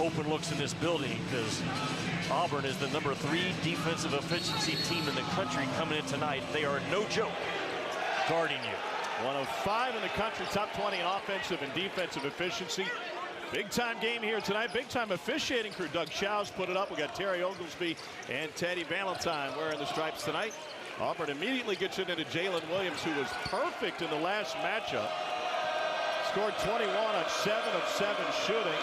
open looks in this building because Auburn is the #3 defensive efficiency team in the country coming in tonight. They are no joke guarding you. 1 of 5 in the country, top 20 in offensive and defensive efficiency. Big time game here tonight. Big time officiating crew. Doug Schau's put it up. We got Terry Oglesby and Teddy Valentine wearing the stripes tonight. Auburn immediately gets it into Jalen Williams, who was perfect in the last matchup. Scored 21 on 7 of 7 shooting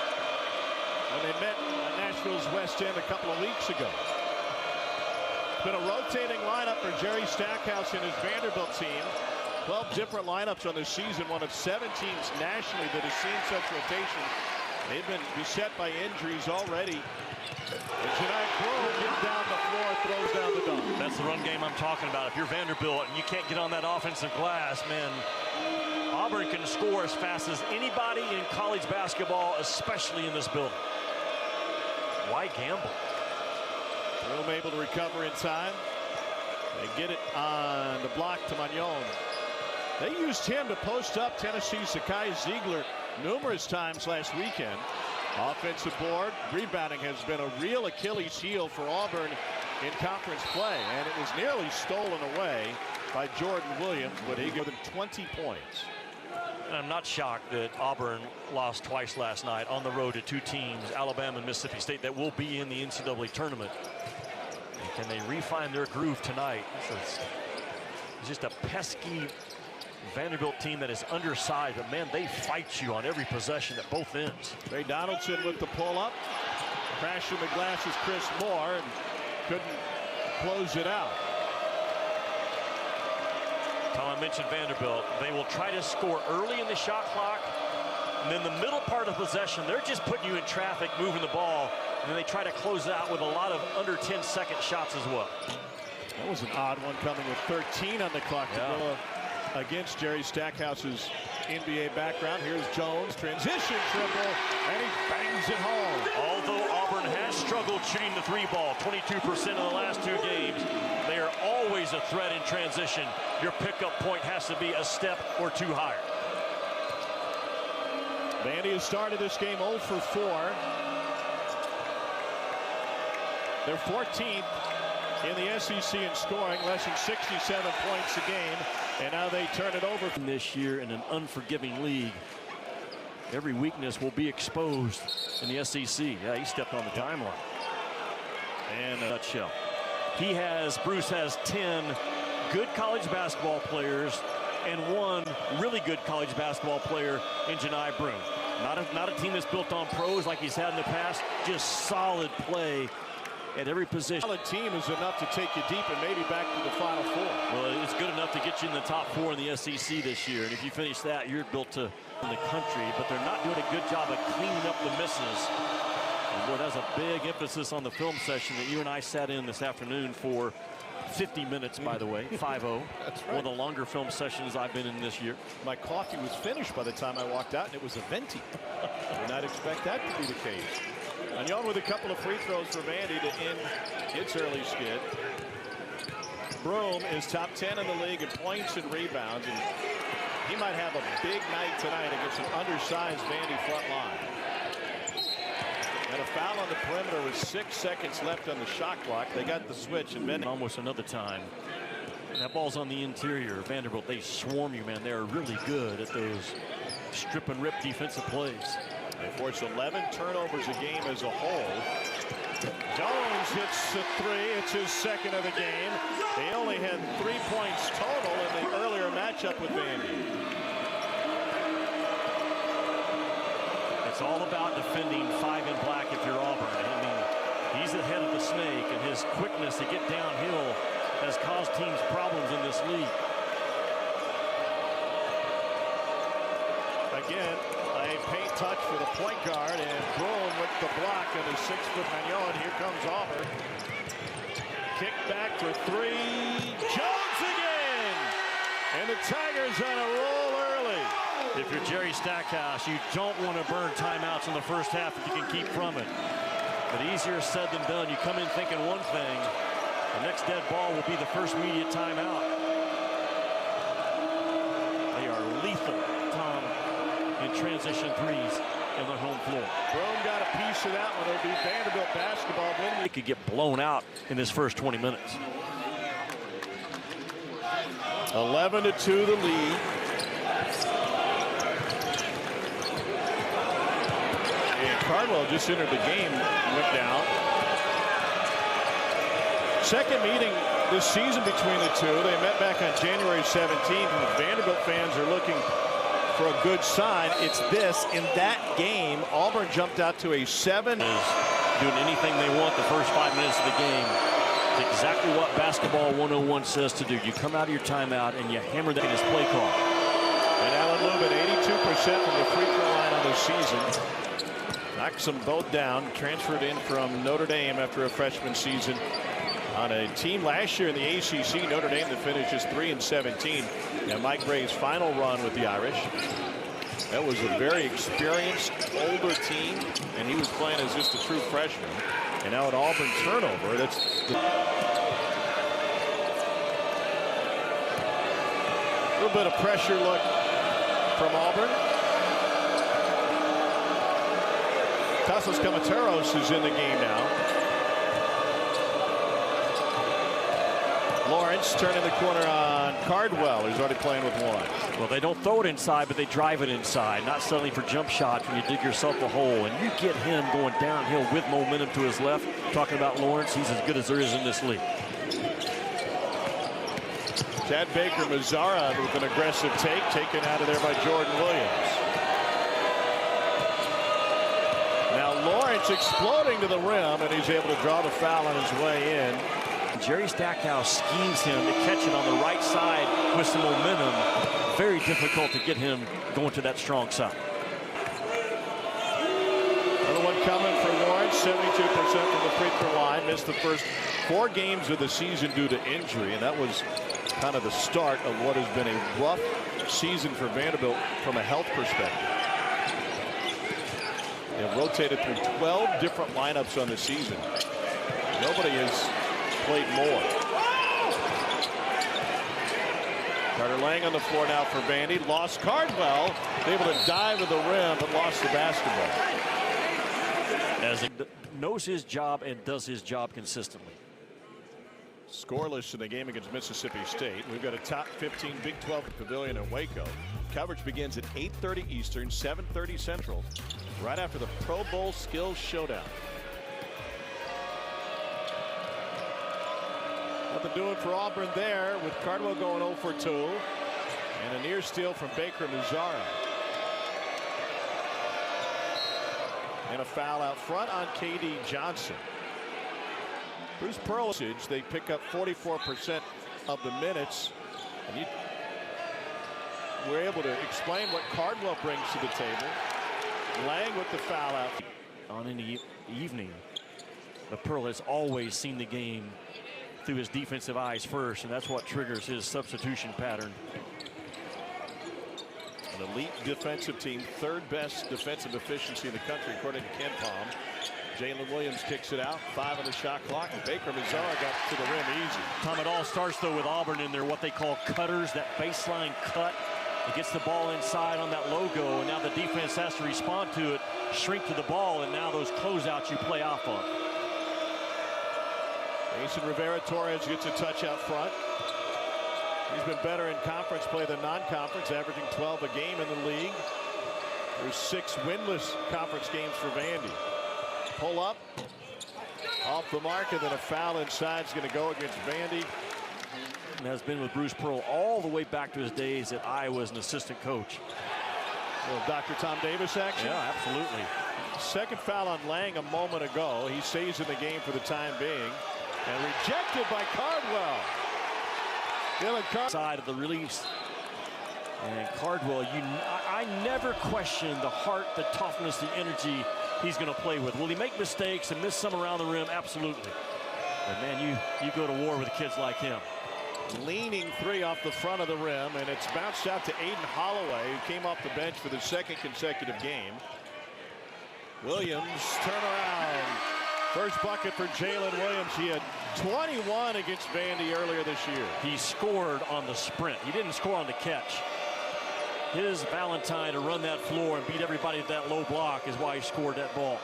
when they met Nashville's West End a couple of weeks ago. It's been a rotating lineup for Jerry Stackhouse and his Vanderbilt team. 12 different lineups on this season, one of 7 teams nationally that has seen such rotation. They've been beset by injuries already. And tonight, Broome gets down the floor, throws down the dunk. That's the run game I'm talking about. If you're Vanderbilt and you can't get on that offensive glass, man, Auburn can score as fast as anybody in college basketball, especially in this building. Why gamble? Broome able to recover in time. They get it on the block to Magnon. They used him to post up Tennessee's Zakai Ziegler numerous times last weekend. Offensive board, rebounding has been a real Achilles heel for Auburn in conference play, and it was nearly stolen away by Jordan Williams, but he gave them 20 points. And I'm not shocked that Auburn lost twice last night on the road to 2 teams, Alabama and Mississippi State, that will be in the NCAA tournament. And can they refine their groove tonight? It's just a pesky Vanderbilt team that is undersized, but man, they fight you on every possession at both ends. Ray Donaldson with the pull-up. Crashing the glass is Chris Moore, and couldn't close it out. Tom, I mentioned Vanderbilt. They will try to score early in the shot clock, and then the middle part of possession, they're just putting you in traffic, moving the ball, and then they try to close it out with a lot of under 10-second shots as well. That was an odd one, coming with 13 on the clock to go against Jerry Stackhouse's NBA background. Here's Jones, transition triple, and he bangs it home. Although Auburn has struggled shooting the 3 ball, 22% in the last 2 games, they are always a threat in transition. Your pickup point has to be a step or 2 higher. Vandy has started this game 0 for 4. They're 14th in the SEC in scoring, less than 67 points a game, and now they turn it over. This year in an unforgiving league, every weakness will be exposed in the SEC. Yeah, he stepped on the timeline. And a nutshell. Bruce has 10 good college basketball players and 1 really good college basketball player in Johni Broome. Not a team that's built on pros like he's had in the past, just solid play at every position. Solid team is enough to take you deep and maybe back to the Final Four. Well, it's good enough to get you in the top 4 in the SEC this year, and if you finish that, you're built to in the country. But they're not doing a good job of cleaning up the misses. And boy, that's a big emphasis on the film session that you and I sat in this afternoon for 50 minutes, by the way, 5-0. That's right. One of the longer film sessions I've been in this year. My coffee was finished by the time I walked out, and it was a venti. Did not expect that to be the case. Magnon with a couple of free throws for Vandy to end its early skid. Broome is top 10 in the league in points and rebounds, and he might have a big night tonight against an undersized Vandy front line. And a foul on the perimeter with 6 seconds left on the shot clock. They got the switch, and Vandy almost another time. And that ball's on the interior. Vanderbilt, they swarm you, man. They're really good at those strip and rip defensive plays. They force 11 turnovers a game as a whole. Jones hits a 3. It's his 2nd of the game. He only had 3 points total in the earlier matchup with Vandy. It's all about defending 5 in black if you're Auburn. I mean, he's the head of the snake, and his quickness to get downhill has caused teams problems in this league. Again, a paint touch for the point guard, and Broome with the block on his 6-foot Magnon. Here comes Auburn. Kick back for 3. Jones again! And the Tigers on a roll early. If you're Jerry Stackhouse, you don't want to burn timeouts in the first half if you can keep from it. But easier said than done. You come in thinking one thing. The next dead ball will be the first immediate timeout. They are lethal, Tom, in transition threes. on their home floor. Broome got a piece of that one. It'll be Vanderbilt basketball. It could get blown out in this first 20 minutes. 11-2 the lead. And Cardwell just entered the game, went down. Second meeting this season between the two. They met back on January 17th, and the Vanderbilt fans are looking for a good sign. It's this. In that game, Auburn jumped out to a 7. Doing anything they want the first 5 minutes of the game. It's exactly what basketball 101 says to do. You come out of your timeout and you hammer that in his play call. And Alan Lubin, 82% from the free throw line on the season. Knocks them both down. Transferred in from Notre Dame after a freshman season on a team last year in the ACC, Notre Dame, that finishes 3-17. And Mike Bray's final run with the Irish. That was a very experienced, older team, and he was playing as just a true freshman. And now an Auburn turnover. That's a little bit of pressure look from Auburn. Tassos Kamateros is in the game now. Lawrence turning the corner on Cardwell, who's already playing with one. Well, they don't throw it inside, but they drive it inside. Not settling for jump shots when you dig yourself a hole. And you get him going downhill with momentum to his left. Talking about Lawrence, he's as good as there is in this league. Chad Baker Mazzara with an aggressive take, taken out of there by Jordan Williams. Now Lawrence exploding to the rim, and he's able to draw the foul on his way in. Jerry Stackhouse schemes him to catch it on the right side with some momentum. Very difficult to get him going to that strong side. Another one coming for Lawrence, 72% from the free throw line. Missed the first 4 games of the season due to injury, and that was kind of the start of what has been a rough season for Vanderbilt from a health perspective. They've rotated through 12 different lineups on the season. Nobody has played more. Carter Lang on the floor now for Vandy. Lost Cardwell, able to dive with the rim, but lost the basketball. As he knows his job and does his job consistently. Scoreless in the game against Mississippi State. We've got a top 15 Big 12 pavilion in Waco. Coverage begins at 8:30 Eastern, 7:30 Central, right after the Pro Bowl Skills Showdown. Nothing doing for Auburn there, with Cardwell going 0 for 2. And a near steal from Baker Mazzara. And a foul out front on KD Johnson. Bruce Pearl, they pick up 44% of the minutes. And you were able to explain what Cardwell brings to the table. Lang with the foul out. On in the evening, but Pearl has always seen the game through his defensive eyes first, and that's what triggers his substitution pattern. An elite defensive team, 3rd best defensive efficiency in the country, according to Ken Palm. Jalen Williams kicks it out, 5 on the shot clock, and Baker Mazzara got to the rim easy. Tom, it all starts though with Auburn in there, what they call cutters, that baseline cut. It gets the ball inside on that logo, and now the defense has to respond to it, shrink to the ball, and now those closeouts you play off of. Mason Rivera-Torres gets a touch out front. He's been better in conference play than non-conference, averaging 12 a game in the league. There's 6 winless conference games for Vandy. Pull up, off the mark, and then a foul inside is going to go against Vandy. And has been with Bruce Pearl all the way back to his days at Iowa as an assistant coach. Well, Dr. Tom Davis action? Yeah, absolutely. Second foul on Lang a moment ago. He stays in the game for the time being. And rejected by Cardwell. Side of the release. And Cardwell, I never question the heart, the toughness, the energy he's going to play with. Will he make mistakes and miss some around the rim? Absolutely. But man, you go to war with kids like him. Leaning 3 off the front of the rim, and it's bounced out to Aiden Holloway, who came off the bench for the 2nd consecutive game. Williams, turnaround. First bucket for Jalen Williams. He had 21 against Vandy earlier this year. He scored on the sprint. He didn't score on the catch. his Valentine to run that floor and beat everybody at that low block is why he scored that ball.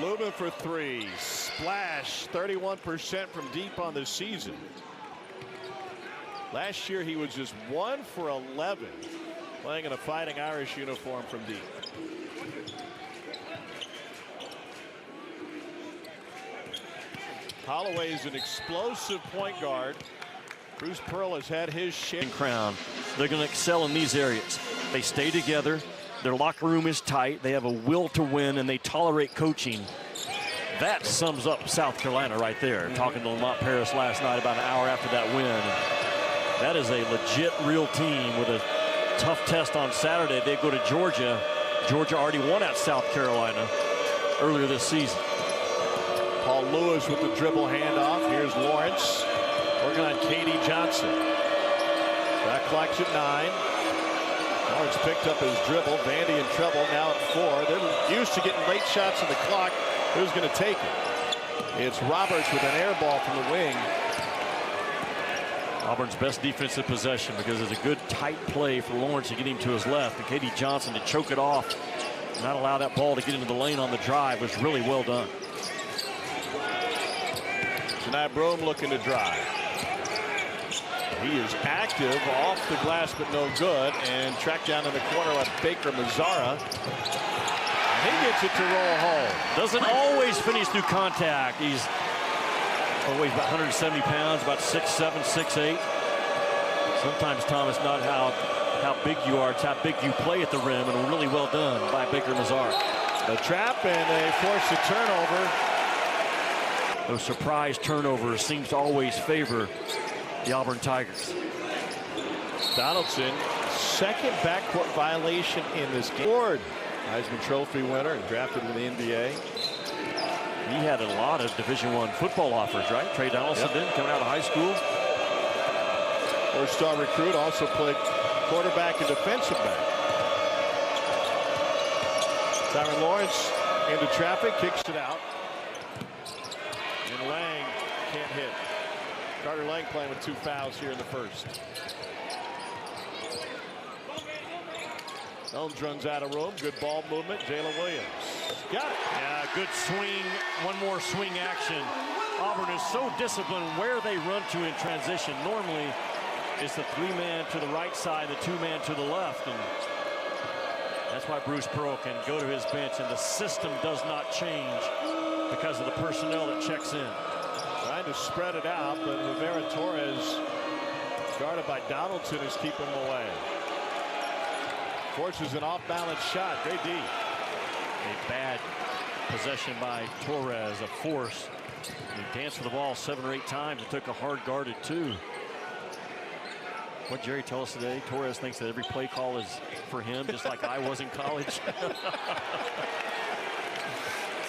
Lubin for three. Splash. 31% from deep on the season. Last year he was just 1 for 11 playing in a Fighting Irish uniform from deep. Holloway is an explosive point guard. Bruce Pearl has had his share. Crown. They're going to excel in these areas. They stay together. Their locker room is tight. They have a will to win, and they tolerate coaching. That sums up South Carolina right there. Talking to Lamont Paris last night about an hour after that win. That is a legit, real team with a tough test on Saturday. They go to Georgia. Georgia already won at South Carolina earlier this season. Paul Lewis with the dribble handoff. Here's Lawrence working on Katie Johnson. That clock's at 9. Lawrence picked up his dribble. Vandy in trouble now at 4. They're used to getting late shots on the clock. Who's going to take it? It's Roberts with an air ball from the wing. Auburn's best defensive possession because it's a good tight play for Lawrence to get him to his left. And Katie Johnson to choke it off, not allow that ball to get into the lane on the drive was really well done. Tonight Broome looking to drive. He is active off the glass but no good, and tracked down in the corner by Baker Mazzara. He gets it to roll home. Doesn't always finish through contact. He's weighs about 170 pounds, about 6'7", 6'8". Sometimes, Thomas, not how big you are, it's how big you play at the rim, and really well done by Baker Mazzara. A trap, and they force a turnover. Those surprise turnovers seems to always favor the Auburn Tigers. Donaldson, second backcourt violation in this game. Heisman Trophy winner and drafted in the NBA. He had a lot of Division I football offers, right? Trey Donaldson did, coming out of high school. Four-star recruit, also played quarterback and defensive back. Tyron Lawrence into traffic, kicks it out. And Lang can't hit. Carter Lang playing with 2 fouls here in the first. Jones runs out of room. Good ball movement. Jalen Williams. Got it. Yeah, good swing. One more swing action. Auburn is so disciplined where they run to in transition. Normally, it's the 3-man to the right side, the 2-man to the left. And that's why Bruce Pearl can go to his bench, and the system does not change because of the personnel that checks in. Trying to spread it out, but Rivera Torres, guarded by Donaldson, is keeping him away. Forces an off-balance shot. Great D. A bad possession by Torres, a force. He danced for the ball 7 or 8 times. It took a hard guarded 2. What Jerry told us today, Torres thinks that every play call is for him, just like I was in college.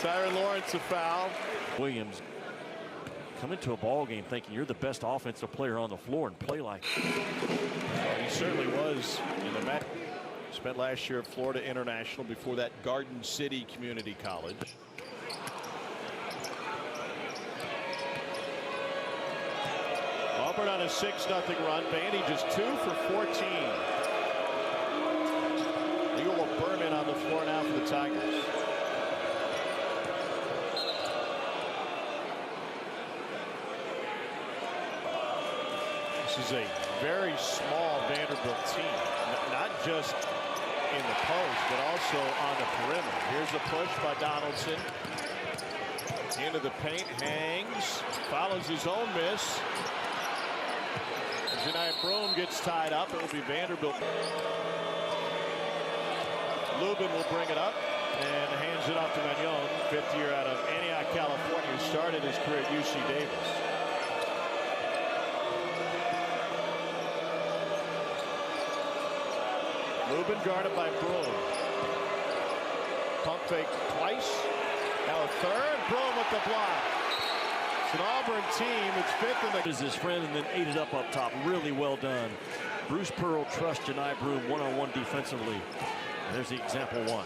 Tyron Lawrence a foul. Williams come into a ball game thinking you're the best offensive player on the floor and play like it. He certainly was in the match. Spent last year at Florida International, before that Garden City Community College. Auburn on a 6-0 run. Vandy just 2 for 14. Leo Berman on the floor now for the Tigers. This is a very small Vanderbilt team. Not just in the post, but also on the perimeter. Here's a push by Donaldson. Into the paint, hangs, follows his own miss. Tonight Broome gets tied up. It will be Vanderbilt. Lubin will bring it up and hands it off to Magnon, 5th year out of Antioch, California, who started his career at UC Davis. Lubin guarded by Broome. Pump fake twice. Now a third. Broome with the block. It's an Auburn team. It's 5th in the. Is his friend and then ate it up top. Really well done. Bruce Pearl trusts Janai Broome one-on-one defensively. There's the example 1.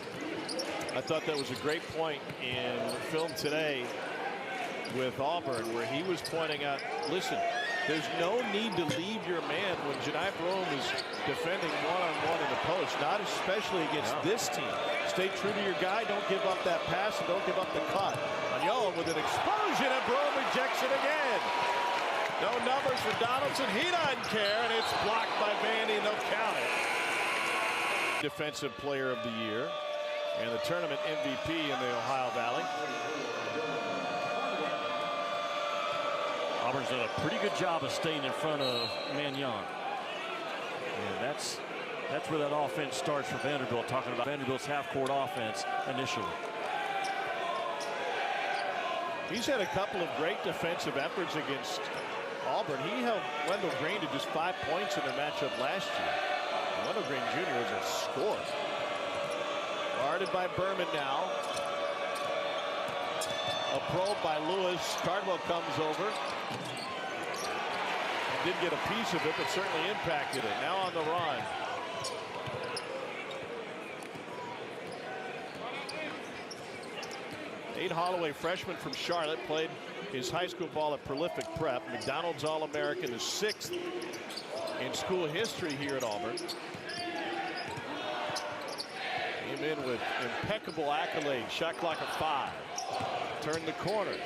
I thought that was a great point in film today with Auburn, where he was pointing out, listen, There's no need to leave your man when Janai Brome is defending one-on-one in the post, not especially against this team. Stay true to your guy. Don't give up that pass and don't give up the cut. Aniol with an explosion, and Brome rejects it again. No numbers for Donaldson. He doesn't care, and it's blocked by Vandy, and they'll count it. Defensive Player of the Year and the tournament MVP in the Ohio Valley. Auburn's done a pretty good job of staying in front of Mannion. And that's where that offense starts for Vanderbilt, talking about Vanderbilt's half-court offense initially. He's had a couple of great defensive efforts against Auburn. He held Wendell Green to just 5 points in their matchup last year. Wendell Green Jr. is a scorer. Guarded by Berman now. A probe by Lewis. Cardwell comes over. Didn't get a piece of it, but certainly impacted it. Now on the run. Nate Holloway, freshman from Charlotte, played his high school ball at Prolific Prep. McDonald's All-American, the 6th in school history here at Auburn. Came in with impeccable accolades. Shot clock of 5. Turned the corner.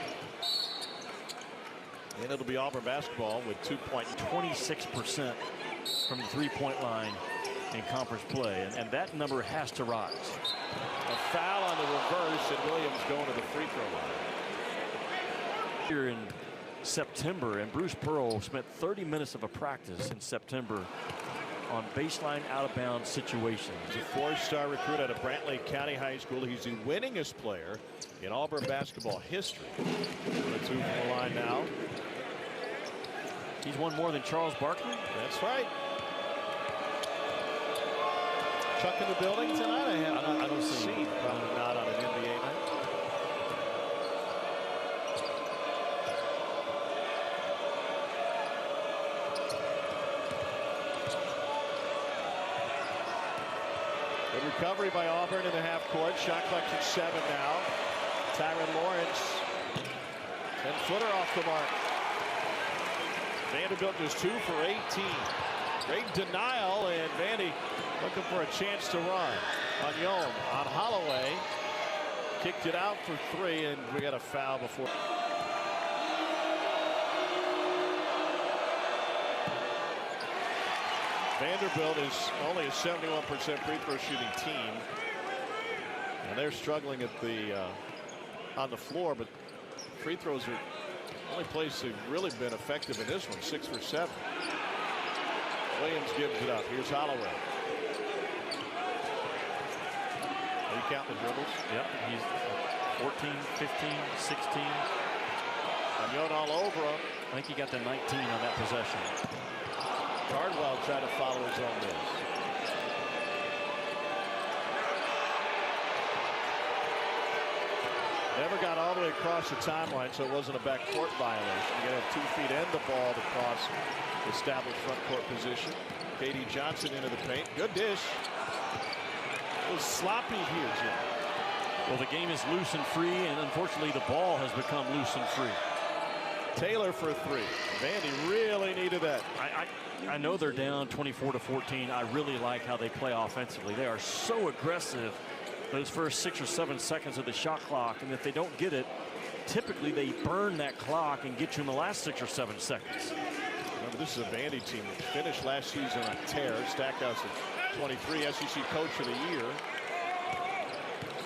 And it'll be Auburn basketball with 26% from the three-point line in conference play. And that number has to rise. A foul on the reverse, and Williams going to the free throw line. Here in September, and Bruce Pearl spent 30 minutes of a practice in September on baseline out-of-bounds situations. He's a 4-star recruit out of Brantley County High School. He's the winningest player in Auburn basketball history. 2 from the line now. He's won more than Charles Barkley. That's right. Chuck in the building tonight? I don't see him. Probably not on an NBA night. Good recovery by Auburn in the half court. Shot clock's at 7 now. Tyron Lawrence. 10-footer off the mark. Vanderbilt just 2 for 18. Great denial, and Vandy looking for a chance to run. Aniol on Holloway. Kicked it out for 3, and we got a foul before. Vanderbilt is only a 71% free throw shooting team. And they're struggling at the on the floor, but free throws are the only place they've really been effective in this one. 6 for 7. Williams gives it up. Here's Holloway. Are you counting the dribbles? Yep, he's 14, 15, 16. Aniol all over him. I think he got the 19 on that possession. Cardwell trying to follow his own miss. Never got all the way across the timeline, so it wasn't a backcourt violation. You got to have 2 feet and the ball to cross established front court position. K.D. Johnson into the paint. Good dish. It was sloppy here, Jim. Well, the game is loose and free, and unfortunately the ball has become loose and free. Taylor for 3. Vandy really needed that. I know they're down 24-14. I really like how they play offensively. They are so aggressive those first 6 or 7 seconds of the shot clock, and if they don't get it, typically they burn that clock and get you in the last 6 or 7 seconds. Remember, this is a Vandy team that finished last season on tear. Stackhouse at 23, SEC Coach of the Year.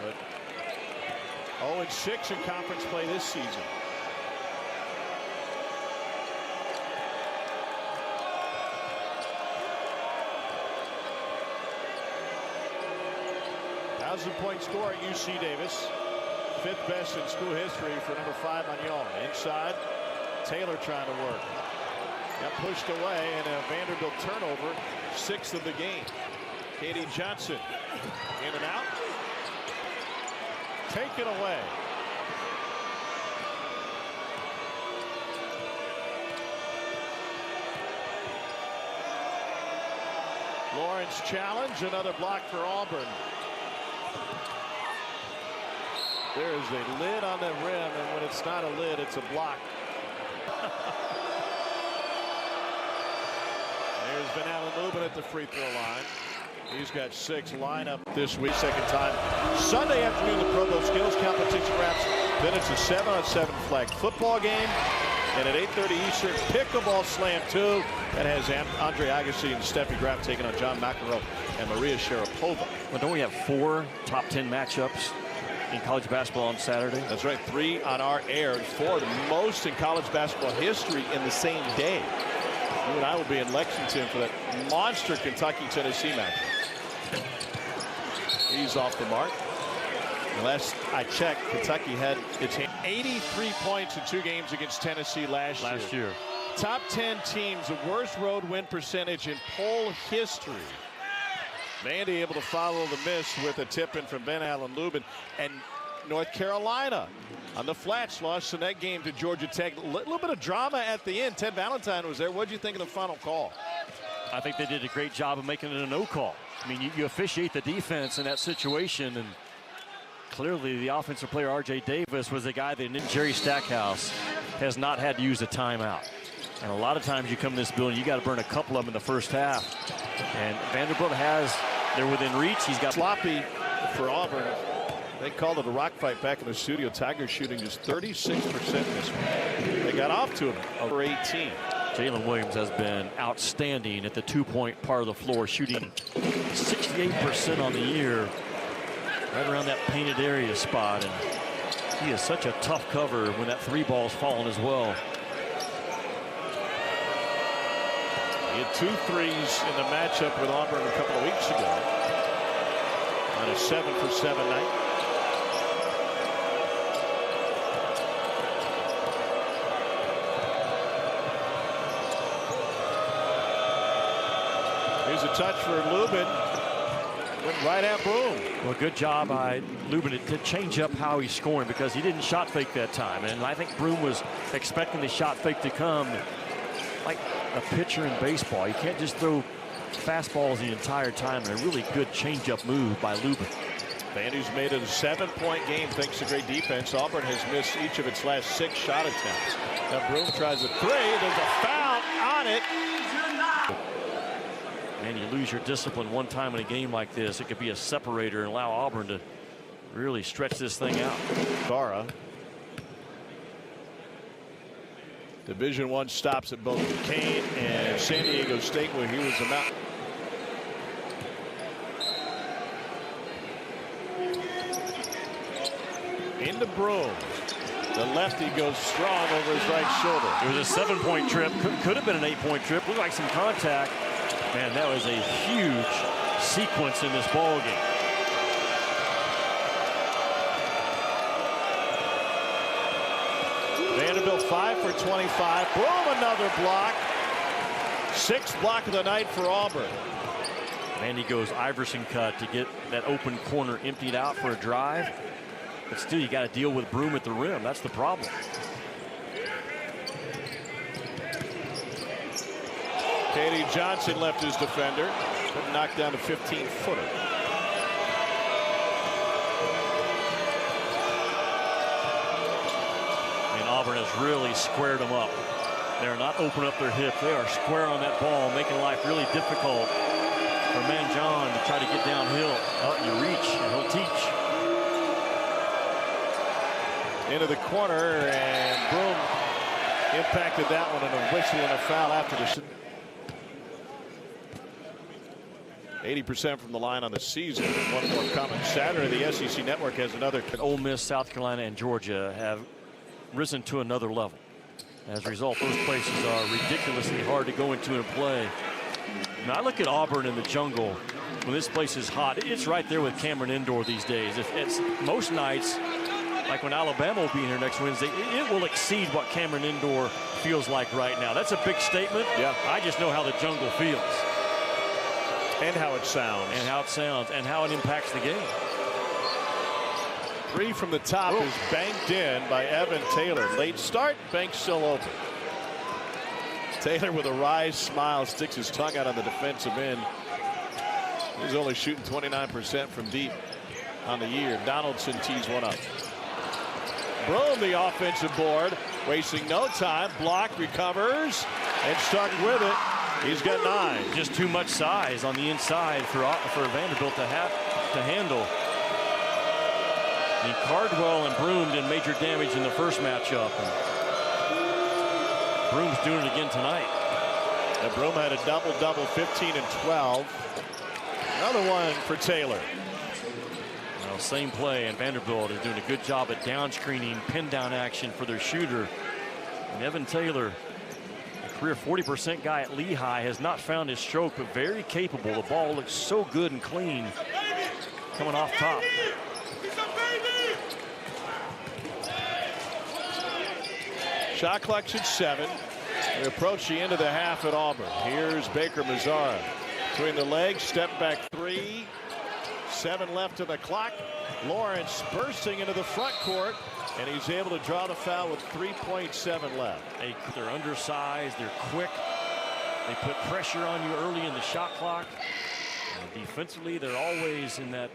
But 0-6 in conference play this season. Thousand-point score at UC Davis. 5th best in school history for number 5 Aniol. Inside, Taylor trying to work. Got pushed away, and a Vanderbilt turnover, 6th of the game. K.D. Johnson in and out. Taken away. Lawrence challenge, another block for Auburn. There is a lid on the rim, and when it's not a lid, it's a block. There's Van Lubin at the free throw line. He's got 6 lineup this week. Second time Sunday afternoon, the Pro Bowl skills competition wraps. Then it's a 7-on-7 flag football game. And at 8:30 Eastern, pickleball slam 2. That has Andre Agassi and Steffi Graf taking on John McEnroe and Maria Sharapova. Well, don't we have 4 top 10 matchups in college basketball on Saturday? That's right, 3 on our air, 4 the most in college basketball history in the same day. You and I will be in Lexington for that monster Kentucky-Tennessee match. He's off the mark. And last I checked, Kentucky had its 83 points in 2 games against Tennessee last year. Top 10 teams, the worst road win percentage in poll history. Vandy able to follow the miss with a tip-in from Ben Allen Lubin. And North Carolina on the flats lost in that game to Georgia Tech. A little bit of drama at the end. Ted Valentine was there. What did you think of the final call? I think they did a great job of making it a no call. I mean, you officiate the defense in that situation, and clearly the offensive player R.J. Davis was the guy that Jerry Stackhouse has not had to use a timeout. And a lot of times you come to this building, you got to burn a couple of them in the first half. And Vanderbilt they're within reach. He's got sloppy for Auburn. They called it a rock fight back in the studio. Tigers shooting just 36% this week. They got off to him over 18. Jalen Williams has been outstanding at the 2-point part of the floor, shooting 68% on the year, right around that painted area spot. And he is such a tough cover when that 3 ball's falling as well. He had 2 threes in the matchup with Auburn a couple of weeks ago on a 7-for-7 night. Here's a touch for Lubin. Went right at Broom. Well, good job by Lubin to change up how he's scoring, because he didn't shot fake that time. And I think Broom was expecting the shot fake to come like a pitcher in baseball. You can't just throw fastballs the entire time. And a really good changeup move by Lubin. Vandy's made it a 7-point game thanks to great defense. Auburn has missed each of its last 6 shot attempts. Now Broom tries a 3. There's a foul on it. And you lose your discipline one time in a game like this, it could be a separator and allow Auburn to really stretch this thing out. Gara. Division I stops at both Duquesne and San Diego State, where he was a mountain. Into Broom. The lefty goes strong over his right shoulder. It was a 7-point trip. Could have been an 8-point trip. Looked like some contact. Man, that was a huge sequence in this ball game. Vanderbilt 5 for 25. Boom, another block. 6th block of the night for Auburn. Vandy goes Iverson cut to get that open corner emptied out for a drive. But still, you got to deal with Broom at the rim. That's the problem. Katie Johnson left his defender, but knocked down a 15-footer. And Auburn has really squared them up. They're not open up their hips. They are square on that ball, making life really difficult for Manjon to try to get downhill. Oh, you reach, and he'll teach. Into the corner, and Broom impacted that one, and a whistle and a foul after the 80% from the line on the season. One more coming Saturday. The SEC Network has another. Ole Miss, South Carolina, and Georgia have risen to another level. As a result, those places are ridiculously hard to go into and play. Now, I look at Auburn in the jungle when this place is hot. It's right there with Cameron Indoor these days. If it's most nights, like when Alabama will be in here next Wednesday, it will exceed what Cameron Indoor feels like right now. That's a big statement. Yeah. I just know how the jungle feels. And how it sounds. And how it sounds, and how it impacts the game. 3 from the top is banked in by Evan Taylor. Late start, bank still open. Taylor with a wry smile sticks his tongue out on the defensive end. He's only shooting 29% from deep on the year. Donaldson tees one up. Broom the offensive board, wasting no time. Block, recovers, and stuck with it. He's got 9. Just too much size on the inside for Vanderbilt to handle. I mean, Cardwell and Broom did major damage in the first matchup. And Broom's doing it again tonight. And Broom had a double-double, 15 and 12. Another one for Taylor. Well, same play, and Vanderbilt is doing a good job at down screening, pin down action for their shooter. And Evan Taylor, a career 40% guy at Lehigh, has not found his stroke, but very capable. The ball looks so good and clean coming off top. Shot clock's at 7. We approach the end of the half at Auburn. Here's Baker Mazzara. Between the legs, step back 3. 7 left to the clock. Lawrence bursting into the front court, and he's able to draw the foul with 3.7 left. They're undersized, they're quick. They put pressure on you early in the shot clock. And defensively, they're always in that,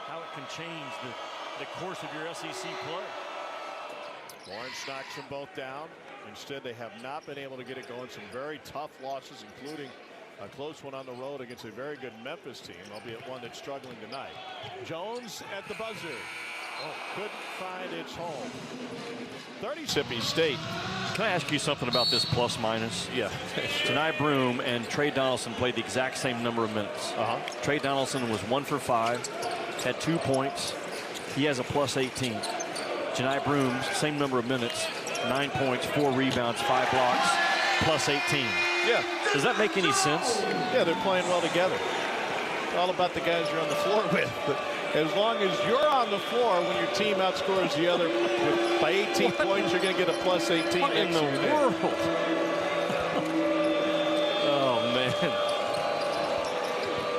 how it can change the course of your SEC play. Lawrence knocks them both down. Instead, they have not been able to get it going. Some very tough losses, including a close one on the road against a very good Memphis team, albeit one that's struggling tonight. Jones at the buzzer. Oh, couldn't find its home. 30 Mississippi State. Can I ask you something about this plus minus? Yeah. Janai Broom and Trey Donaldson played the exact same number of minutes. Trey Donaldson was 1 for 5, had 2 points. He has a plus 18. Janai Broom, same number of minutes, 9 points, 4 rebounds, 5 blocks, plus 18. Yeah. Does that make any sense? Yeah, they're playing well together. It's all about the guys you're on the floor with. But as long as you're on the floor when your team outscores the other by 18 points, you're going to get a plus 18. What in the world? Oh, man.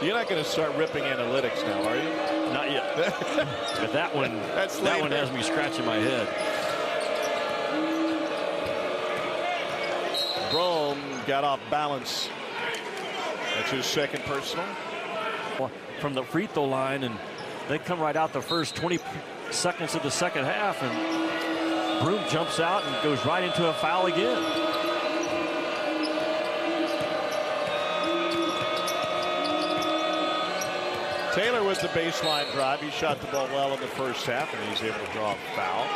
You're not going to start ripping analytics now, are you? Not yet. But that one has me scratching my head. Broom got off balance. That's his second personal. From the free throw line, and they come right out the first 20 seconds of the second half, and Broom jumps out and goes right into a foul again. Taylor with the baseline drive. He shot the ball well in the first half, and he's able to draw a foul.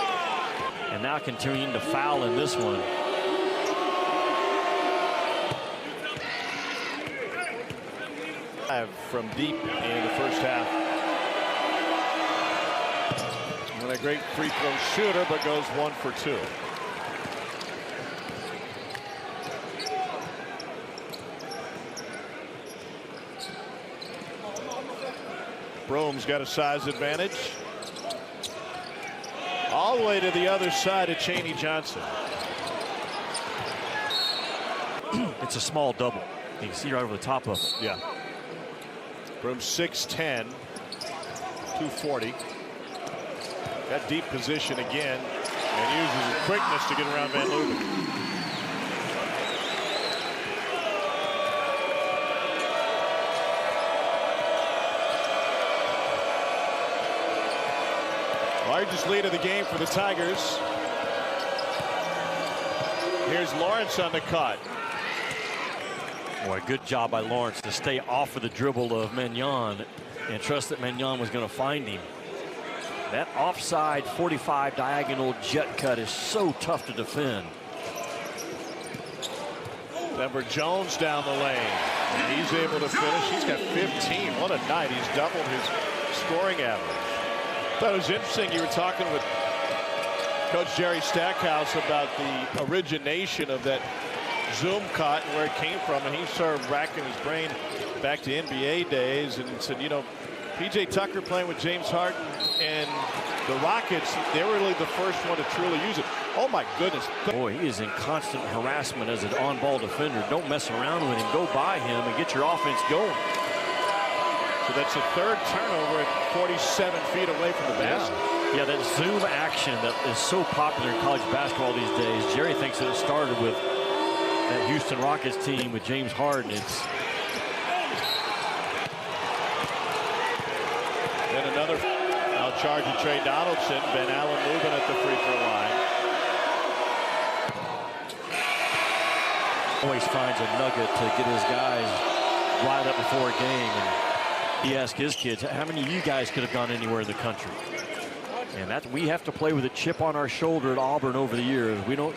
And now continuing to foul in this one. From deep in the first half. And a great free throw shooter, but goes 1 for 2. Broom's got a size advantage. All the way to the other side of Chaney Johnson. It's a small double. You can see right over the top of it. Yeah. Broom 6'10", 240. Got deep position again, and uses his quickness to get around Van Leuven. Largest lead of the game for the Tigers. Here's Lawrence on the cut. Boy, good job by Lawrence to stay off of the dribble of Mignon and trust that Mignon was going to find him. That offside 45 diagonal jet cut is so tough to defend. Denver Jones down the lane. And he's able to finish. He's got 15. What a night. He's doubled his scoring average. I thought it was interesting. You were talking with Coach Jerry Stackhouse about the origination of that Zoom cut and where it came from, and he started racking his brain back to NBA days and said, you know, PJ Tucker playing with James Harden and the Rockets, they were really the first one to truly use it. Oh my goodness. Boy, he is in constant harassment as an on-ball defender. Don't mess around with him. Go by him and get your offense going. So that's a third turnover at 47 feet away from the basket. Yeah, that zoom action that is so popular in college basketball these days. Jerry thinks that it started with that Houston Rockets team with James Harden. It's then another foul charge of Trey Donaldson. Ben Allen moving at the free throw line. Always finds a nugget to get his guys riled up before a game. And he asked his kids, how many of you guys could have gone anywhere in the country? And we have to play with a chip on our shoulder at Auburn over the years. We don't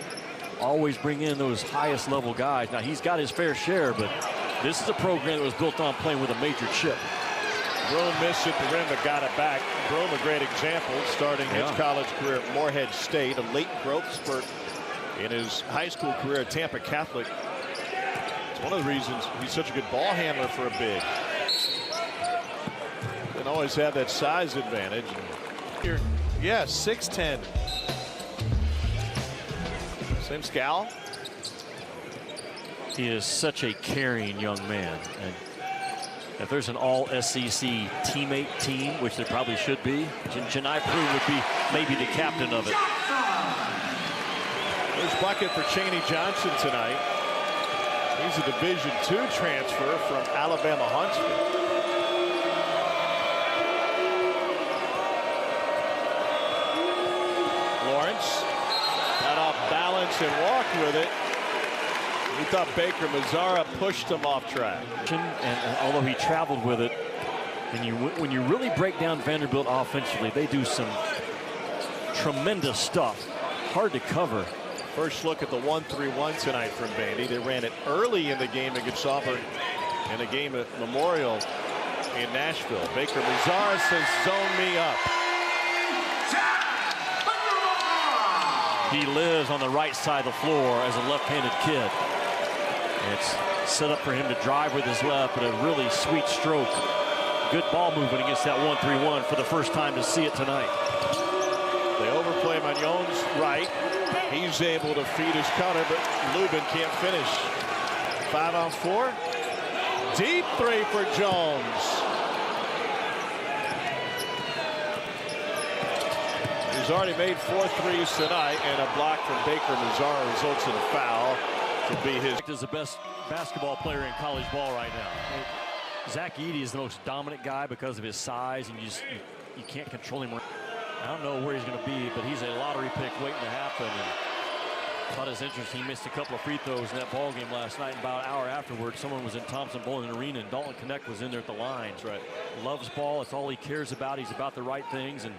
always bring in those highest level guys. Now, he's got his fair share, but this is a program that was built on playing with a major chip. Broome missed at the rim, but got it back. Broome, a great example, starting his college career at Morehead State, a late growth spurt in his high school career at Tampa Catholic. It's one of the reasons he's such a good ball handler for a big. Doesn't always have that size advantage. Here, yeah, 6'10". Same scowl. He is such a caring young man. And if there's an all-SEC teammate team, which there probably should be, Janai Pruitt would be maybe the captain of it. There's bucket for Chaney Johnson tonight. He's a Division II transfer from Alabama Huntsville. Lawrence got off balance and walked with it. We thought Baker Mazzara pushed him off track. And although he traveled with it, and when you really break down Vanderbilt offensively, they do some tremendous stuff. Hard to cover. First look at the 1-3-1 tonight from Vandy. They ran it early in the game against Auburn in a game at Memorial in Nashville. Baker Mazzara says, zone me up. He lives on the right side of the floor as a left-handed kid. It's set up for him to drive with his left, but a really sweet stroke. Good ball movement against that 1-3-1 for the first time to see it tonight. They overplay Magnon's right. He's able to feed his cutter, but Lubin can't finish. 5-on-4. Deep three for Jones. He's already made 4 threes tonight, and a block from Baker Mazzara results in a foul. To be his is the best basketball player in college ball right now. Zach Edey is the most dominant guy because of his size, and you can't control him. I don't know where he's going to be, but he's a lottery pick waiting to happen. And I thought it was interesting. He missed a couple of free throws in that ball game last night. And about an hour afterwards, someone was in Thompson Bowling Arena, and Dalton Connect was in there at the line. That's right. Loves ball. It's all he cares about. He's about the right things. And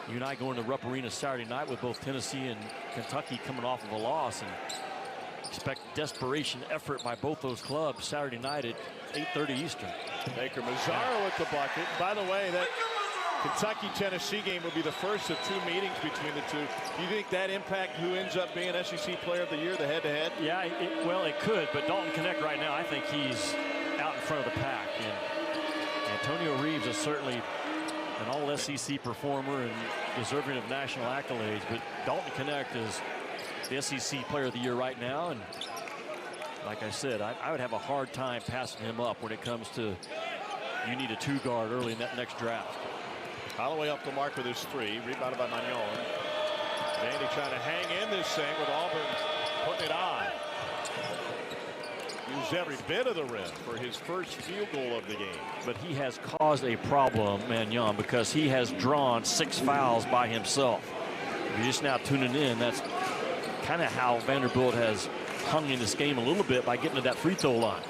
you and I going to Rupp Arena Saturday night with both Tennessee and Kentucky coming off of a loss, and expect desperation effort by both those clubs Saturday night at 8:30 Eastern. Baker Mazzara with the bucket. By the way, that Kentucky-Tennessee game will be the first of 2 meetings between the two. Do you think that impact who ends up being SEC Player of the Year, the head-to-head? Yeah, well, it could, but Dalton Connect right now, I think he's out in front of the pack. And Antonio Reeves is certainly an all-SEC performer and deserving of national accolades, but Dalton Connect is the SEC Player of the Year right now, and like I said, I would have a hard time passing him up when it comes to you need a 2-guard early in that next draft. Holloway up the mark with his 3, rebounded by Magnon. Vandy trying to hang in this thing with Auburn putting it on. Used every bit of the rim for his first field goal of the game. But he has caused a problem, Magnon, because he has drawn 6 fouls by himself. If you're just now tuning in, that's kind of how Vanderbilt has hung in this game a little bit by getting to that free throw line.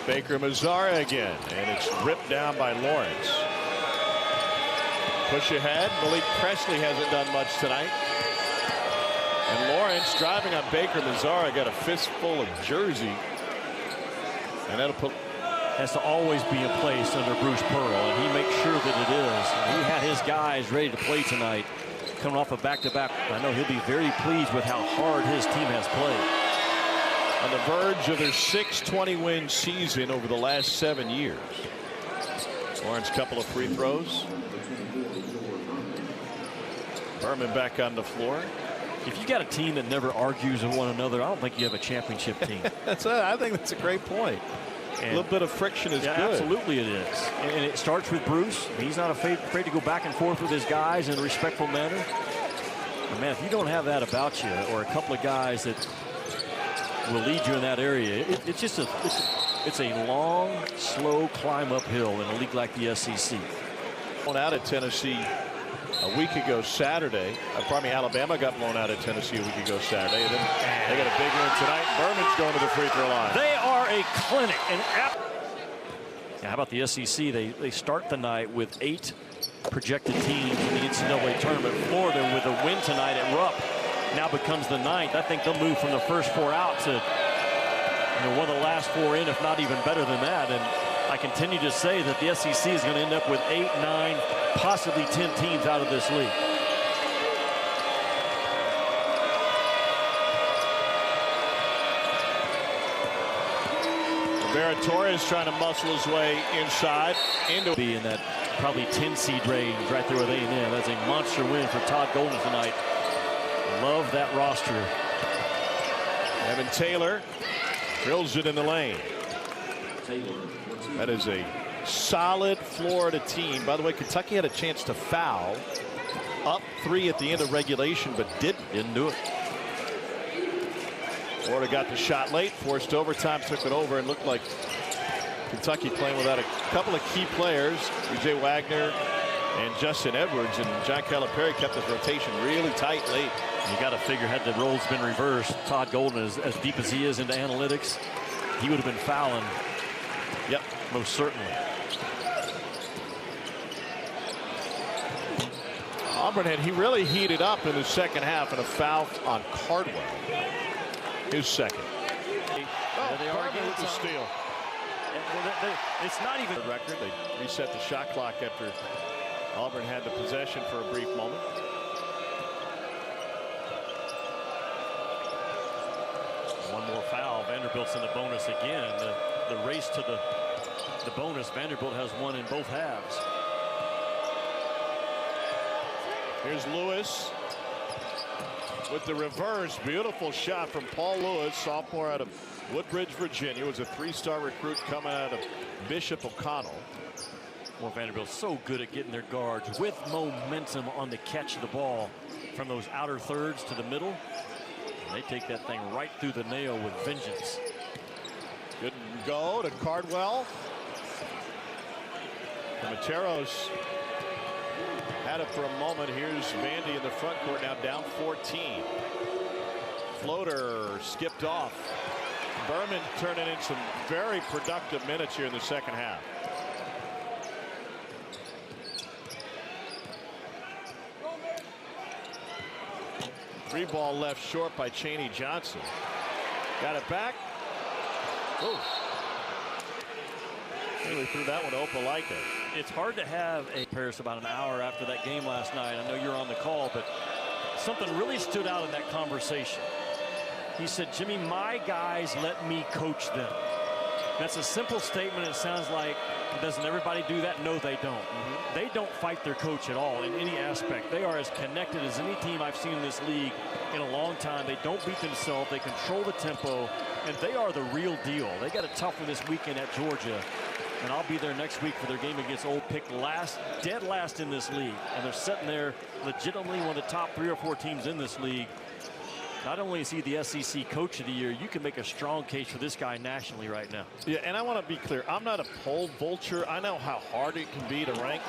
Baker Mazzara again, and it's ripped down by Lawrence. Push ahead. Malik Presley hasn't done much tonight. And Lawrence driving on Baker Mazzara, got a fistful of jersey. And that'll put... Has to always be in place under Bruce Pearl, and he makes sure that it is. He had his guys ready to play tonight, coming off a back-to-back. I know he'll be very pleased with how hard his team has played. On the verge of their 6-20-win season over the last 7 years. Lawrence, couple of free throws. Berman back on the floor. If you got a team that never argues with one another, I don't think you have a championship team. I think that's a great point. And a little bit of friction is good. Absolutely it is. And it starts with Bruce. He's not afraid to go back and forth with his guys in a respectful manner. But man, if you don't have that about you, or a couple of guys that will lead you in that area, it's just it's a long, slow climb uphill in a league like the SEC. Out at Tennessee a week ago Saturday. Alabama got blown out at Tennessee a week ago Saturday. And then they got a big win tonight. Berman's going to the free throw line. They are a clinic. How about the SEC? They start the night with 8 projected teams in the NCAA tournament. Florida, with a win tonight at Rupp, now becomes the 9th. I think they'll move from the first 4 out to one of the last 4 in, if not even better than that. And I continue to say that the SEC is going to end up with 8, 9, possibly 10 teams out of this league. Torres trying to muscle his way inside into be in that probably 10 seed range right there with A&M. That's a monster win for Todd Golden tonight. Love that roster. Evan Taylor drills it in the lane. That is a solid Florida team. By the way, Kentucky had a chance to foul up 3 at the end of regulation, but didn't do it. Florida got the shot late, forced overtime, took it over, and looked like Kentucky playing without a couple of key players, B.J. Wagner and Justin Edwards, and John Calipari kept his rotation really tight late. You got to figure, had the roles been reversed, Todd Golden, as deep as he is into analytics, he would have been fouling. Yep, most certainly. Auburn he really heated up in the second half, and a foul on Cardwell. His second. Oh, they are getting the steal. It's not even a record. They reset the shot clock after Auburn had the possession for a brief moment. One more foul. Vanderbilt's in the bonus again. The race to the bonus. Vanderbilt has won in both halves. Here's Lewis with the reverse. Beautiful shot from Paul Lewis, sophomore out of Woodbridge, Virginia. Was a 3-star recruit coming out of Bishop O'Connell. Well, Vanderbilt's so good at getting their guards with momentum on the catch of the ball from those outer thirds to the middle. And they take that thing right through the nail with vengeance. Good go to Cardwell. Materos had it for a moment. Here's Vandy in the front court, now down 14. Floater skipped off. Berman turning in some very productive minutes here in the second half. Free ball left short by Chaney Johnson. Got it back. Oh. Really threw that one to Opelika. It's hard to have a Paris about an hour after that game last night. I know you're on the call, but something really stood out in that conversation. He said, Jimmy, my guys let me coach them. That's a simple statement. It sounds like, doesn't everybody do that? No, they don't. They don't fight their coach at all in any aspect. They are as connected as any team I've seen in this league in a long time. They don't beat themselves. They control the tempo, and they are the real deal. They got a tough one this weekend at Georgia. And I'll be there next week for their game against Old Pick, dead last in this league. And they're sitting there legitimately one of the top 3 or 4 teams in this league. Not only is he the SEC Coach of the Year, you can make a strong case for this guy nationally right now. Yeah, and I want to be clear. I'm not a poll vulture. I know how hard it can be to rank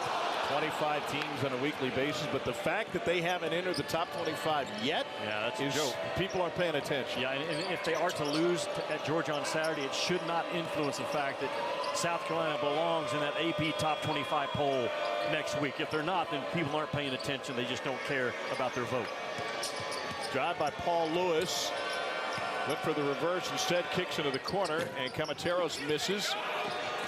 25 teams on a weekly basis, but the fact that they haven't entered the top 25 yet, yeah, that's a joke. People aren't paying attention. Yeah, and if they are to lose at Georgia on Saturday, it should not influence the fact that South Carolina belongs in that AP top 25 poll next week. If they're not, then people aren't paying attention. They just don't care about their vote. Drive by Paul Lewis. Look for the reverse. Instead, kicks into the corner, and Camateros misses.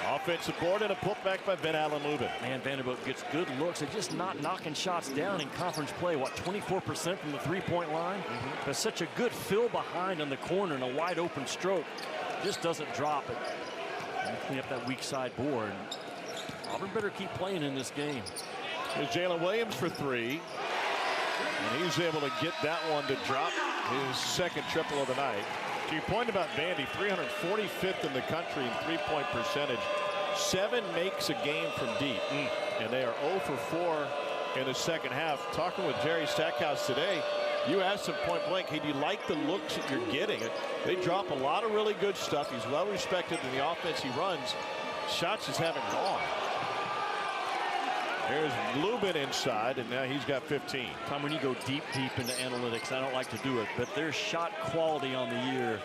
Offensive board and a putback by Ben Allen Lubin. Man, Vanderbilt gets good looks. They're just not knocking shots down in conference play. What, 24% from the three-point line? That's such a good fill behind on the corner and a wide open stroke. Just doesn't drop it. And clean up that weak side board. Auburn better keep playing in this game. Here's Jalen Williams for 3. And he's able to get that one to drop his second triple of the night. To your point about Vandy, 345th in the country in three-point percentage. 7 makes a game from deep. And they are 0 for 4 in the second half. Talking with Jerry Stackhouse today, you asked him point blank, hey, do you like the looks that you're getting? They drop a lot of really good stuff. He's well respected in the offense he runs. Shots just haven't gone. Here's Lubin inside, and now he's got 15. Tom, when you go deep into analytics, I don't like to do it, but their shot quality on the year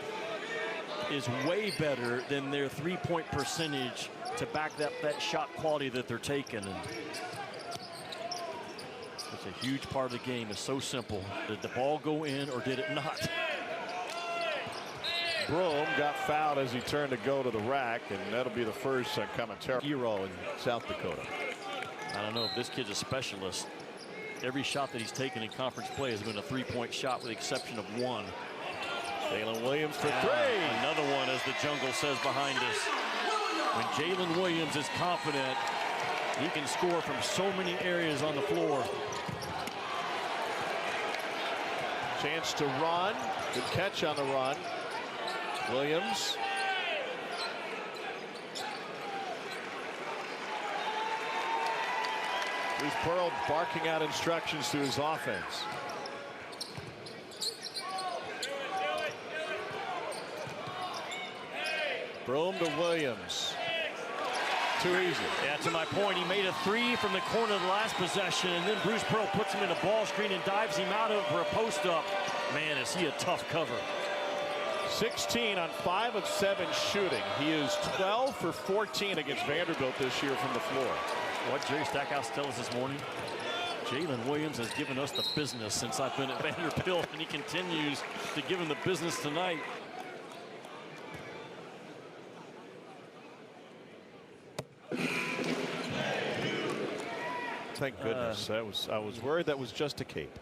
is way better than their three-point percentage to back up that shot quality that they're taking. And it's a huge part of the game. It's so simple. Did the ball go in or did it not? Broome got fouled as he turned to go to the rack, and that'll be the first commentary. Hero in South Dakota. I don't know if this kid's a specialist. Every shot that he's taken in conference play has been a three-point shot with the exception of one. Jalen Williams for three. Another one, as the jungle says behind us. When Jalen Williams is confident, he can score from so many areas on the floor. Chance to run. Good catch on the run. Williams. Bruce Pearl barking out instructions to his offense. Broome to Williams. Too easy. Yeah, to my point, he made a three from the corner of the last possession, and then Bruce Pearl puts him in a ball screen and dives him out over a post up. Man, is he a tough cover. 16 on 5 of 7 shooting. He is 12 for 14 against Vanderbilt this year from the floor. What Jerry Stackhouse tells us this morning, Jalen Williams has given us the business since I've been at Vanderbilt, and he continues to give him the business tonight. Thank goodness. I was worried that was just a cape.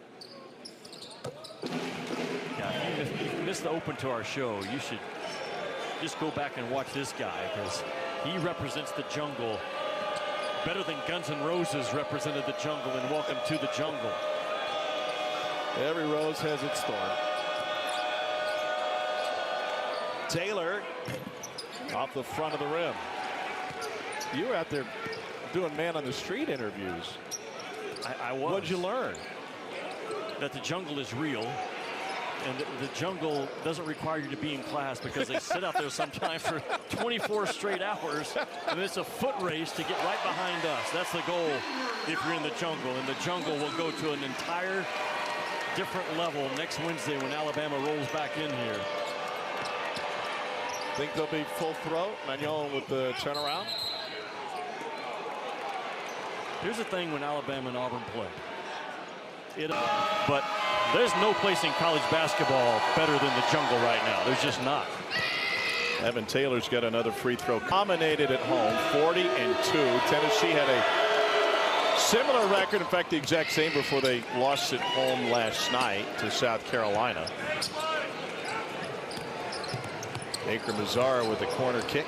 Yeah, if you missed the open to our show, you should just go back and watch this guy, because he represents the jungle better than Guns N' Roses represented the jungle in Welcome to the Jungle. Every rose has its thorn. Taylor off the front of the rim. You were out there doing man on the street interviews. I was. What'd you learn? That the jungle is real, and the jungle doesn't require you to be in class, because they sit out there sometimes for 24 straight hours, and it's a foot race to get right behind us. That's the goal if you're in the jungle, and the jungle will go to an entire different level next Wednesday when Alabama rolls back in here. Think they'll be full throat? Magnon with the turnaround. Here's the thing when Alabama and Auburn play. But there's no place in college basketball better than the jungle right now. There's just not. Evan Taylor's got another free throw. Dominated at home, 40-2. Tennessee had a similar record, in fact, the exact same, before they lost at home last night to South Carolina. Baker Mazzara with the corner kick.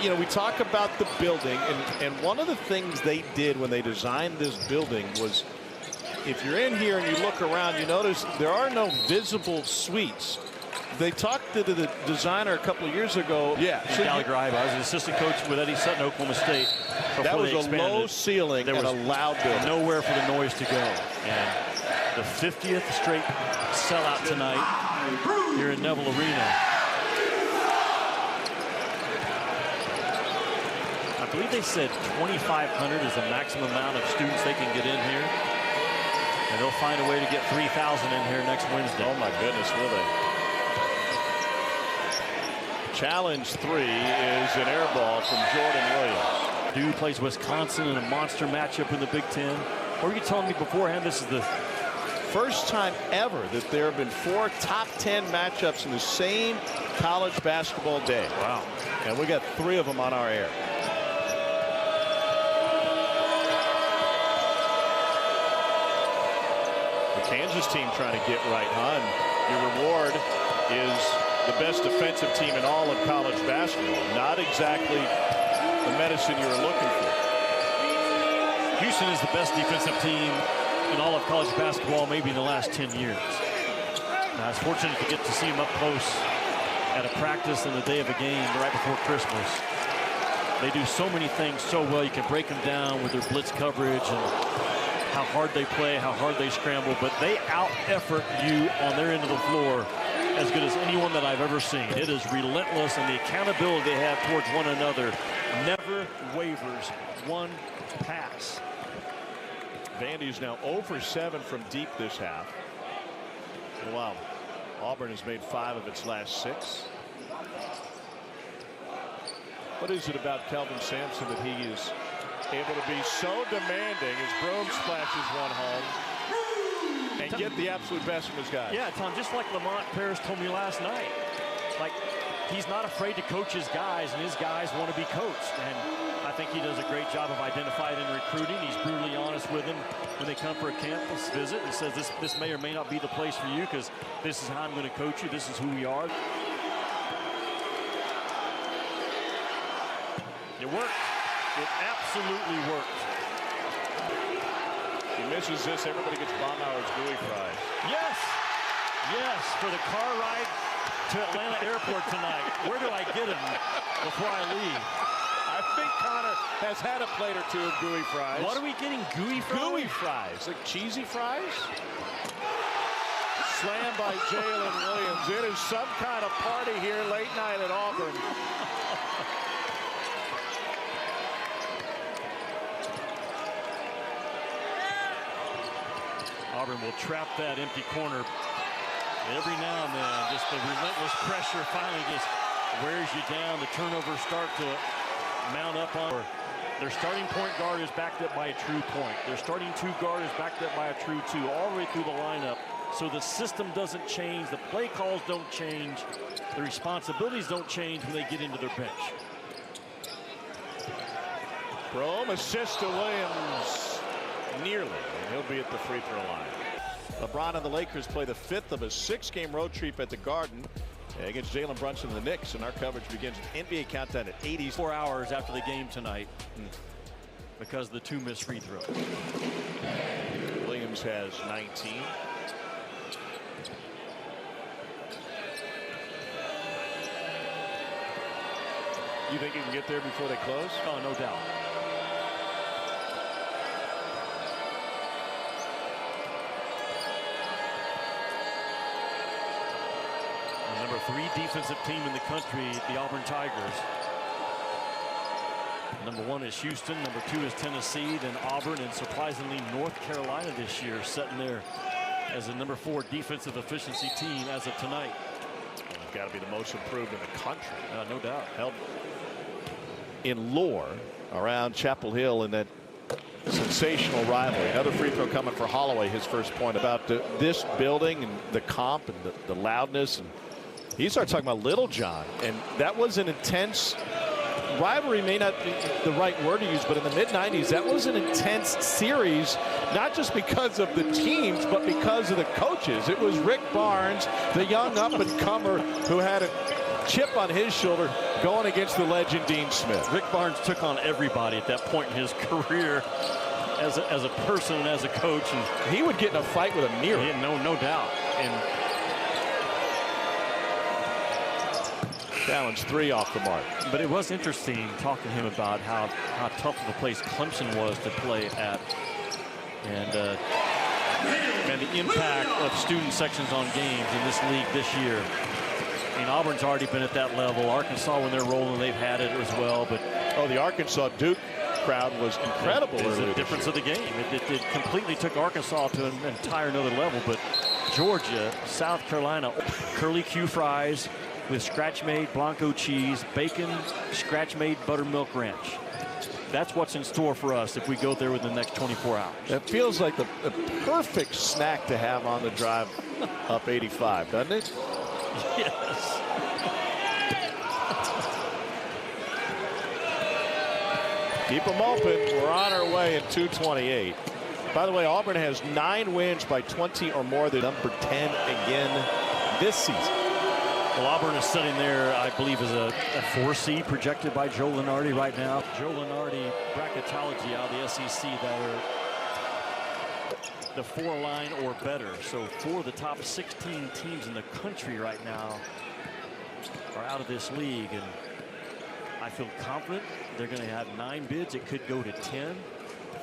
You know, we talk about the building, and one of the things they did when they designed this building was, if you're in here and you look around, you notice there are no visible suites. They talked to the designer a couple of years ago. Yeah, Gallagher. I was an assistant coach with Eddie Sutton, Oklahoma State. That was a low ceiling and a loud building. Nowhere for the noise to go. And the 50th straight sellout tonight here in Neville Arena. I believe they said 2,500 is the maximum amount of students they can get in here. And they'll find a way to get 3,000 in here next Wednesday. Oh, my goodness, will they? Challenge 3 is an air ball from Jordan Williams. Dude plays Wisconsin in a monster matchup in the Big Ten. What were you telling me beforehand? This is the first time ever that there have been 4 top 10 matchups in the same college basketball day. Wow. And we got 3 of them on our air. Kansas team trying to get right, huh? And your reward is the best defensive team in all of college basketball. Not exactly the medicine you were looking for. Houston is the best defensive team in all of college basketball, maybe in the last 10 years. I was fortunate to get to see them up close at a practice on the day of a game right before Christmas. They do so many things so well. You can break them down with their blitz coverage and how hard they play, how hard they scramble, but they out-effort you on their end of the floor as good as anyone that I've ever seen. It is relentless, and the accountability they have towards one another never wavers one pass. Vandy's now 0 for 7 from deep this half. Wow. Auburn has made 5 of its last 6. What is it about Kelvin Sampson that he is able to be so demanding as Broome splashes one home and get the absolute best from his guys? Yeah, Tom, just like Lamont Paris told me last night. Like, he's not afraid to coach his guys, and his guys want to be coached. And I think he does a great job of identifying and recruiting. He's brutally honest with them when they come for a campus visit and says this may or may not be the place for you because this is how I'm going to coach you. This is who we are. It worked. It absolutely worked. He misses this. Everybody gets Baumhauer's gooey fries. Yes. Yes, for the car ride to Atlanta Airport tonight. Where do I get them before I leave? I think Connor has had a plate or 2 of gooey fries. What are we getting? Gooey fries? Gooey fries. Like cheesy fries? Slammed by Jalen Williams. It is some kind of party here late night at Auburn. Auburn will trap that empty corner every now and then. Just the relentless pressure finally just wears you down. The turnovers start to mount up on. Their starting point guard is backed up by a true point. Their starting 2 guard is backed up by a true 2 all the way through the lineup. So the system doesn't change. The play calls don't change. The responsibilities don't change when they get into their bench. Broome assist to Williams. Nearly, and he'll be at the free throw line. LeBron and the Lakers play the 5th of a 6-game road trip at the Garden against Jalen Brunson and the Knicks, and our coverage begins with NBA countdown at 84 hours after the game tonight because of the 2 missed free throws. Williams has 19. You think he can get there before they close? Oh, no doubt. Number 3 defensive team in the country, the Auburn Tigers. Number 1 is Houston. Number 2 is Tennessee. Then Auburn, and surprisingly North Carolina this year, sitting there as a number 4 defensive efficiency team as of tonight. They've got to be the most improved in the country. No doubt. Held in lore around Chapel Hill in that sensational rivalry. Another free throw coming for Holloway. His first point about this building and the comp and the loudness. And he started talking about Little John, and that was an intense rivalry. May not be the right word to use, but in the mid-90s, that was an intense series, not just because of the teams, but because of the coaches. It was Rick Barnes, the young up-and-comer who had a chip on his shoulder going against the legend Dean Smith. Rick Barnes took on everybody at that point in his career as a person and as a coach. And he would get in a fight with a mirror. Yeah, no doubt. And challenge 3 off the mark. But it was interesting talking to him about how tough of a place Clemson was to play at, and the impact of student sections on games in this league this year. I mean, Auburn's already been at that level. Arkansas, when they're rolling, they've had it as well. But the Arkansas Duke crowd was incredible. It was the difference of the game. It completely took Arkansas to an entire another level. But Georgia, South Carolina, curly Q fries with scratch-made Blanco cheese, bacon, scratch-made buttermilk ranch. That's what's in store for us if we go there within the next 24 hours. That feels like the perfect snack to have on the drive up 85, doesn't it? Yes. Keep them open. We're on our way at 2:28. By the way, Auburn has 9 wins by 20 or more. They're number 10 again this season. Well, Auburn is sitting there, I believe, as a 4 seed projected by Joe Lunardi right now. Joe Lunardi bracketology out of the SEC that are the 4 line or better. So 4 of the top 16 teams in the country right now are out of this league, and I feel confident they're going to have 9 bids. It could go to 10.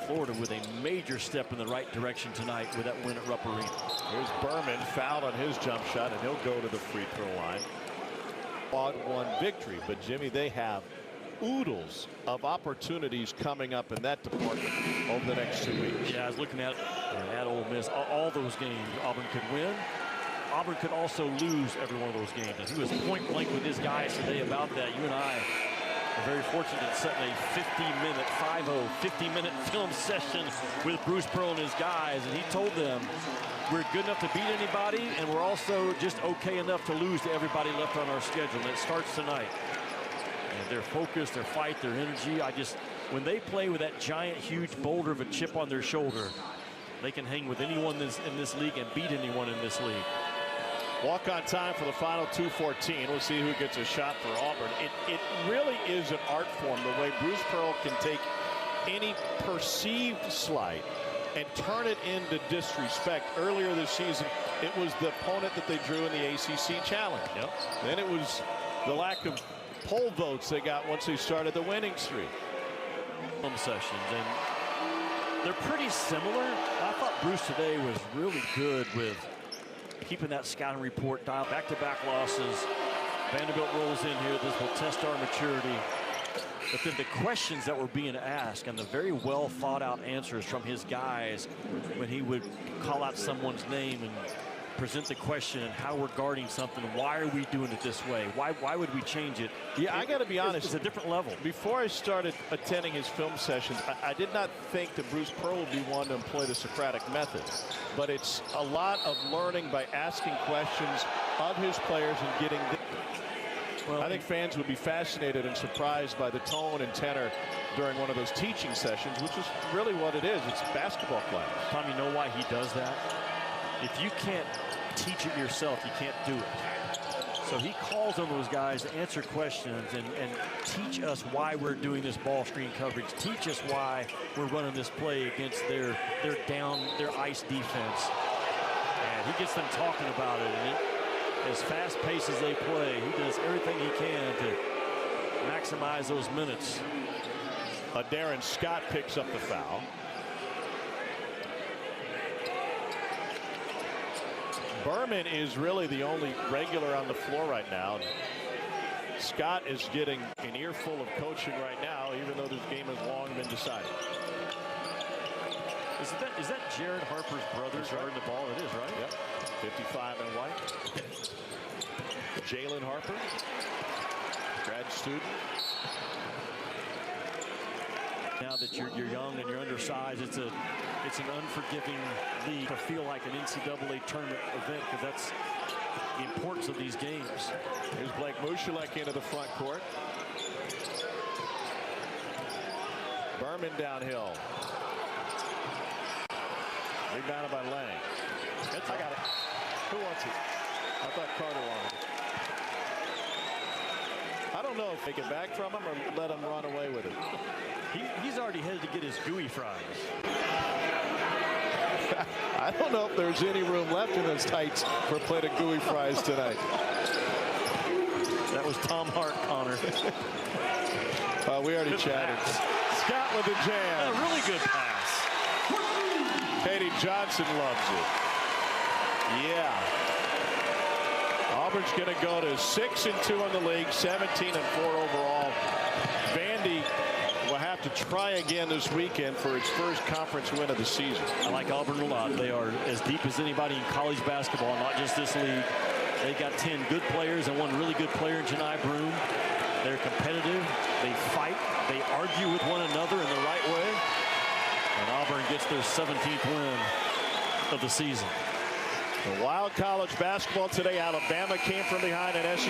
Florida with a major step in the right direction tonight with that win at Rupp Arena. Here's Berman fouled on his jump shot, and he'll go to the free throw line. Quad 1 victory, but Jimmy, they have oodles of opportunities coming up in that department over the next 2 weeks. Yeah, I was looking at Ole Miss. All those games Auburn could win. Auburn could also lose every one of those games. And he was point blank with his guys today about that. You and I are very fortunate in setting a 50-minute film session with Bruce Pearl and his guys. And he told them, we're good enough to beat anybody, and we're also just okay enough to lose to everybody left on our schedule. And it starts tonight. And their focus, their fight, their energy. When they play with that giant, huge boulder of a chip on their shoulder, they can hang with anyone in this league and beat anyone in this league. Walk-on time for the final 2:14. We'll see who gets a shot for Auburn. It really is an art form, the way Bruce Pearl can take any perceived slight and turn it into disrespect. Earlier this season, it was the opponent that they drew in the ACC Challenge. Yep. Then it was the lack of poll votes they got once they started the winning streak. Film sessions, and they're pretty similar. I thought Bruce today was really good with keeping that scouting report dialed. Back-to-back losses. Vanderbilt rolls in here. This will test our maturity. But then the questions that were being asked and the very well thought out answers from his guys when he would call out someone's name and present the question and how we're guarding something. Why are we doing it this way? Why would we change it? Yeah, I got to be honest. It's a different level. Before I started attending his film sessions, I did not think that Bruce Pearl would be one to employ the Socratic method. But it's a lot of learning by asking questions of his players and getting them. Well, I think fans would be fascinated and surprised by the tone and tenor during one of those teaching sessions, which is really what it is. It's basketball class. Tom, you know why he does that? If you can't teach it yourself, you can't do it. So he calls on those guys to answer questions and teach us why we're doing this ball screen coverage. Teach us why we're running this play against their ice defense. And he gets them talking about it. And as fast-paced as they play, he does everything he can to maximize those minutes. Darren Scott picks up the foul. Berman is really the only regular on the floor right now. Scott is getting an earful of coaching right now, even though this game has long been decided. Is that Jared Harper's brother guarding the ball? It is, right? Yep. 55 in white. Jalen Harper, grad student. Now that you're young and you're undersized, it's an unforgiving league to feel like an NCAA tournament event, because that's the importance of these games. Here's Blake Mushulek into the front court. Berman downhill. Rebounded by Lang. I got it. Who wants it? I thought Carter wanted it. I don't know if they get back from him or let him run away with it. He's already headed to get his gooey fries. I don't know if there's any room left in those tights for a plate of gooey fries tonight. That was Tom Hart, Connor. We already chatted. Scott with the jam. A really good pass. Katie Johnson loves it. Yeah. Auburn's going to go to 6-2 in the league, 17-4 overall. Vandy will have to try again this weekend for its first conference win of the season. I like Auburn a lot. They are as deep as anybody in college basketball, not just this league. They got 10 good players and one really good player in Janai Broome. They're competitive. They fight. They argue with one another in the right way. And Auburn gets their 17th win of the season. The wild college basketball today. Alabama came from behind an SEC